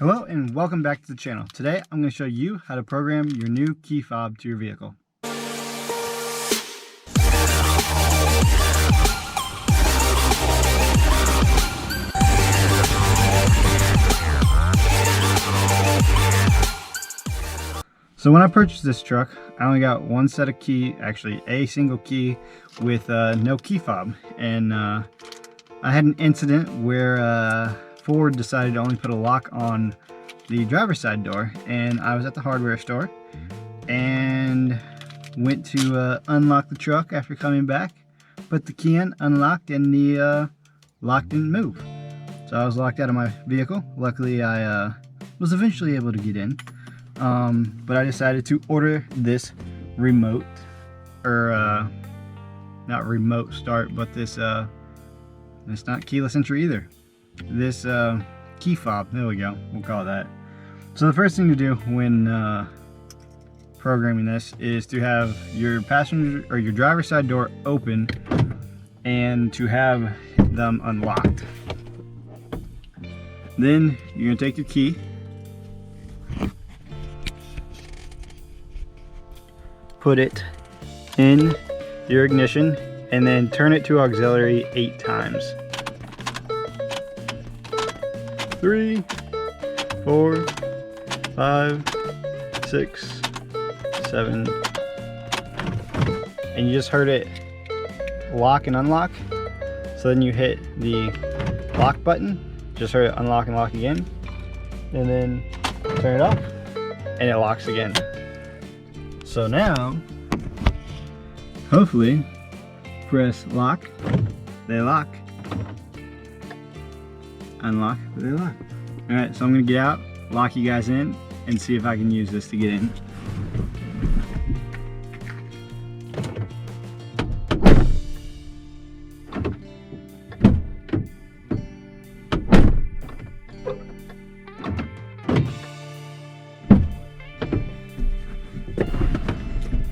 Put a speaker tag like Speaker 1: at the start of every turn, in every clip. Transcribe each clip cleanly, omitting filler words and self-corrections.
Speaker 1: Hello and welcome back to the channel. Today I'm going to show you how to program your new key fob to your vehicle. So when I purchased this truck, I only got one set of key, actually a single key with no key fob. And I had an incident where Ford decided to only put a lock on the driver's side door, and I was at the hardware store and went to unlock the truck after coming back, put the key in, unlocked, and the lock didn't move. So I was locked out of my vehicle. Luckily I was eventually able to get in, but I decided to order this remote, or not remote start, but this it's not keyless entry either. This key fob, there we go, we'll call it that. So the first thing to do when programming this is to have your passenger or your driver's side door open and to have them unlocked. Then you're gonna take your key, put it in your ignition, and then turn it to auxiliary 8 times. 3, 4, 5, 6, 7, and you just heard it lock and unlock. So then you hit the lock button, just heard it unlock and lock again, and then turn it off and it locks again. So now hopefully press lock, they lock, unlock, they lock. Alright, so I'm gonna get out, lock you guys in, and see if I can use this to get in.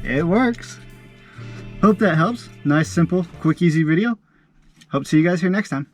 Speaker 1: It works. Hope that helps. Nice, simple, quick, easy video. Hope to see you guys here next time.